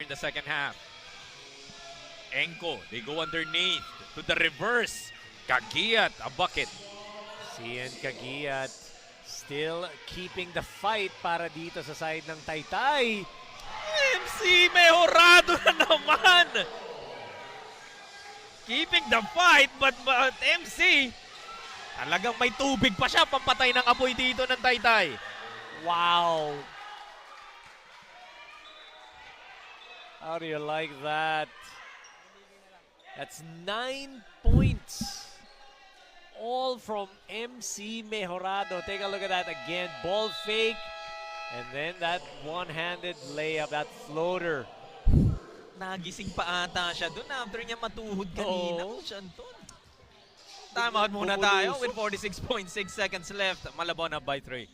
in the second half. Enko, they go underneath to the reverse. Kagiyat, a bucket. Cian Kagiyat still keeping the fight para dito sa side ng Taytay. MC Mejorado na naman. Keeping the fight, but MC, talagang may tubig pa siya pampatay ng apoy dito ng Taytay. Wow! How do you like that? That's 9 points. All from MC Mejorado. Take a look at that again. Ball fake. And then that one-handed layup, that floater. Nagising pa ata siya doon after niya matuhod kanina. Oo. Time out muna tayo Bumulusok. with 46.6 seconds left. Malabon up by 3.